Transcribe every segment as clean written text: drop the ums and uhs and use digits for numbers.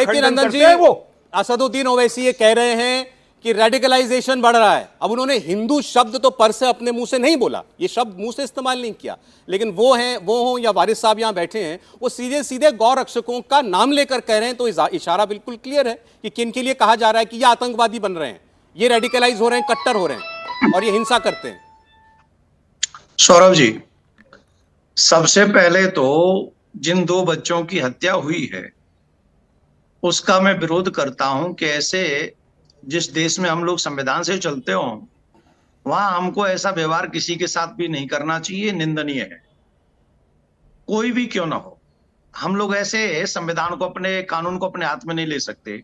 लेकिन अंदर जी असदुद्दीन ओवैसी ये कह रहे हैं कि रेडिकलाइजेशन बढ़ रहा है। अब उन्होंने हिंदू शब्द तो पर से अपने मुंह से नहीं बोला, ये शब्द मुंह से इस्तेमाल नहीं किया, लेकिन वो हो या वारिस साहब यहां बैठे हैं, वो सीधे सीधे गौ रक्षकों का नाम लेकर कह रहे हैं। तो इशारा बिल्कुल क्लियर है कि किन के लिए कहा जा रहा है कि ये आतंकवादी बन रहे हैं, ये रेडिकलाइज हो रहे हैं, कट्टर हो रहे हैं और ये हिंसा करते हैं। सौरभ जी, सबसे पहले तो जिन 2 बच्चों की हत्या हुई है उसका मैं विरोध करता हूं कि ऐसे जिस देश में हम लोग संविधान से चलते हो वहां हमको ऐसा व्यवहार किसी के साथ भी नहीं करना चाहिए, निंदनीय है, कोई भी क्यों ना हो। हम लोग ऐसे संविधान को, अपने कानून को अपने हाथ में नहीं ले सकते।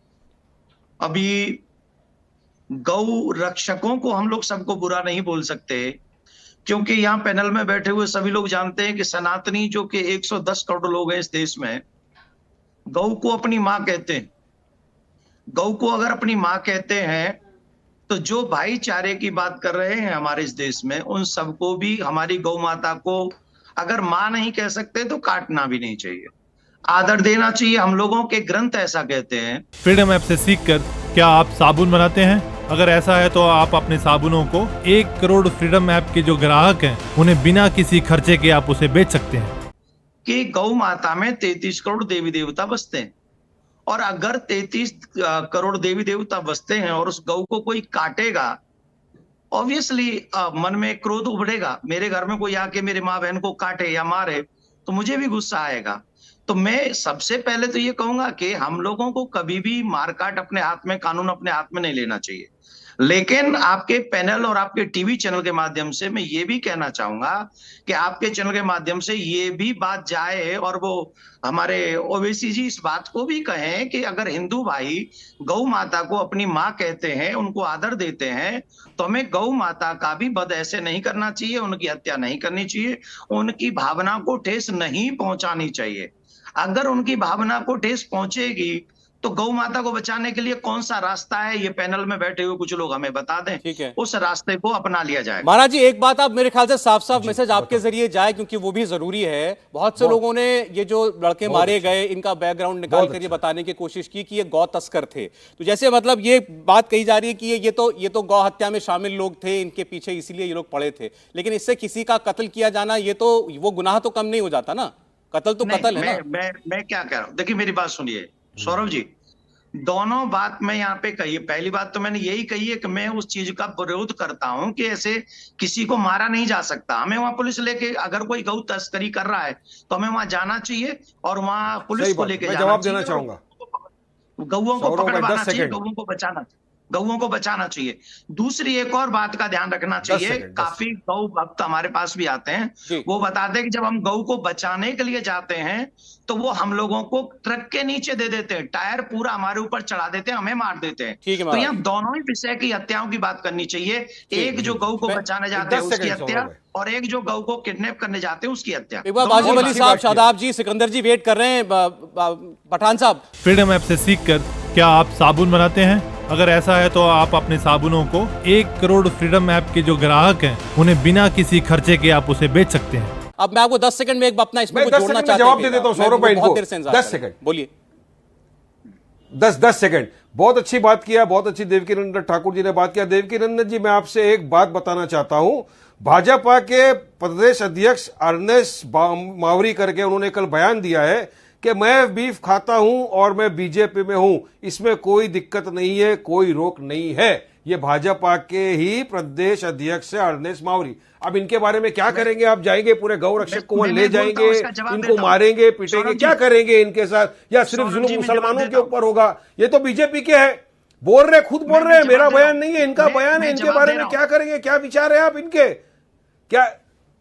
अभी गौ रक्षकों को हम लोग सबको बुरा नहीं बोल सकते, क्योंकि यहाँ पैनल में बैठे हुए सभी लोग जानते हैं कि सनातनी जो कि 110 करोड़ लोग हैं इस देश में, गौ को अपनी मां कहते हैं। गौ को अगर अपनी मां कहते हैं तो जो भाईचारे की बात कर रहे हैं हमारे इस देश में, उन सबको भी हमारी गौ माता को अगर मां नहीं कह सकते तो काटना भी नहीं चाहिए, आदर देना चाहिए। हम लोगों के ग्रंथ ऐसा कहते हैं। फ्रीडम ऐप से सीखकर क्या आप साबुन बनाते हैं? अगर ऐसा है तो आप अपने साबुनों को 1 करोड़ फ्रीडम ऐप के जो ग्राहक हैं उन्हें बिना किसी खर्चे के आप उसे बेच सकते हैं। कि गौ माता में 33 करोड़ देवी देवता बसते हैं, और अगर 33 करोड़ देवी देवता बसते हैं और उस गौ को कोई काटेगा, ऑब्वियसली मन में क्रोध उभरेगा। मेरे घर में कोई आके मेरे माँ बहन को काटे या मारे तो मुझे भी गुस्सा आएगा। तो मैं सबसे पहले तो ये कहूंगा कि हम लोगों को कभी भी मारकाट अपने हाथ में, कानून अपने हाथ में नहीं लेना चाहिए। लेकिन आपके पैनल और आपके टीवी चैनल के माध्यम से मैं ये भी कहना चाहूंगा कि आपके चैनल के माध्यम से ये भी बात जाए और वो हमारे ओवैसी जी इस बात को भी कहें कि अगर हिंदू भाई गौ माता को अपनी मां कहते हैं, उनको आदर देते हैं, तो हमें गौ माता का भी वध ऐसे नहीं करना चाहिए, उनकी हत्या नहीं करनी चाहिए, उनकी भावना को ठेस नहीं पहुंचानी चाहिए। अगर उनकी भावना को ठेस पहुंचेगी तो गौ माता को बचाने के लिए कौन सा रास्ता है, ये पैनल में बैठे हुए कुछ लोग हमें बता दें। ठीक है, उस रास्ते को अपना लिया जाए। महाराज जी, एक बात आप मेरे ख्याल से साफ साफ मैसेज आपके जरिए जाए, क्योंकि वो भी जरूरी है। बहुत से लोगों ने ये जो लड़के मारे गए इनका बैकग्राउंड निकाल कर ये बताने की कोशिश की कि ये गौ तस्कर थे। तो जैसे मतलब ये बात कही जा रही है कि ये तो गौ हत्या में शामिल लोग थे, इनके पीछे इसीलिए ये लोग पड़े थे, लेकिन इससे किसी का कत्ल किया जाना, ये तो वो गुनाह तो कम नहीं हो जाता ना? कत्ल तो कत्ल है ना। मैं क्या कह रहा हूं, देखिए मेरी बात सुनिए सौरभ जी, दोनों बात मैं यहाँ पे कही। पहली बात तो मैंने यही कही है कि मैं उस चीज का विरोध करता हूं कि ऐसे किसी को मारा नहीं जा सकता। हमें वहां पुलिस लेके, अगर कोई गौ तस्करी कर रहा है तो हमें वहां जाना चाहिए और वहां पुलिस को लेके जाना चाहिए। जवाब देना चाहूंगा, गौओं को पकड़वाना चाहिए, गौओं को बचाना चाहिए। दूसरी एक और बात का ध्यान रखना चाहिए, काफी गौ भक्त हमारे पास भी आते हैं, वो बताते हैं कि जब हम गौ को बचाने के लिए जाते हैं तो वो हम लोगों को ट्रक के नीचे दे देते हैं, टायर पूरा हमारे ऊपर चढ़ा देते हैं, हमें मार देते हैं। तो यहाँ दोनों ही विषय की हत्याओं की बात करनी चाहिए, एक जो गौ को बचाने जाते हैं उसकी हत्या, और एक जो गौ को किडनैप करने जाते हैं उसकी हत्या। एक बार वाजिब अली साहब, शादाब जी, सिकंदर जी वेट कर रहे हैं। पठान साहब, फ्रीडम ऐप से सीखकर क्या आप साबुन बनाते हैं? अगर ऐसा है तो आप अपने साबुनों को 1 करोड़ फ्रीडम ऐप के जो ग्राहक हैं उन्हें बिना किसी खर्चे के आप उसे बेच सकते हैं। अब मैं आपको 10 सेकंड में एक अपना इसमें जोड़ना चाहता हूं, जवाब दे देता हूं सौरभ भाई को। 10 सेकंड बोलिए। 10 सेकंड। बहुत अच्छी बात किया, बहुत अच्छी देवकी नंदन ठाकुर जी ने बात किया। देवकी नंदन जी, मैं आपसे एक बात बताना चाहता हूं। भाजपा के प्रदेश अध्यक्ष अर्नेस्ट मावरी करके उन्होंने कल बयान दिया है कि मैं बीफ खाता हूं और मैं बीजेपी में हूं, इसमें कोई दिक्कत नहीं है, कोई रोक नहीं है। ये भाजपा के ही प्रदेश अध्यक्ष है अर्नेस्ट मावरी। अब इनके बारे में क्या करेंगे? आप जाएंगे पूरे गौ रक्षक को वहां ले जाएंगे, इनको मारेंगे, पीटेंगे, क्या करेंगे इनके साथ? या सिर्फ जुल्म मुसलमानों के ऊपर होगा? ये तो बीजेपी के है, बोल रहे, खुद बोल रहे हैं, मेरा बयान नहीं है, इनका बयान है। इनके बारे में क्या करेंगे? क्या विचार है आप इनके? क्या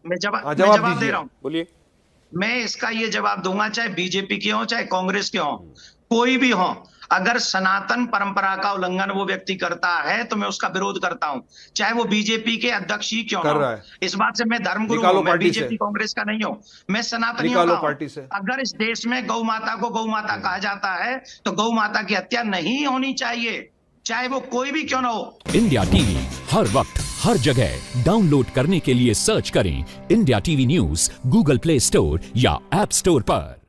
मैं जवाब दे रहा हूं, बोलिए। मैं इसका ये जवाब दूंगा, चाहे बीजेपी के हो चाहे कांग्रेस के हो, कोई भी हो, अगर सनातन परंपरा का उल्लंघन वो व्यक्ति करता है तो मैं उसका विरोध करता हूं, चाहे वो बीजेपी के अध्यक्ष ही क्यों ना। इस बात से मैं धर्मगुरु हूं, मैं बीजेपी कांग्रेस का नहीं हूं, मैं सनातनी हूं। अगर इस देश में गौ माता को गौ माता कहा जाता है तो गौ माता की हत्या नहीं होनी चाहिए, चाहे वो कोई भी क्यों ना हो। इंडिया टीवी हर वक्त हर जगह डाउनलोड करने के लिए सर्च करें India TV news Google play store या ऐप स्टोर पर।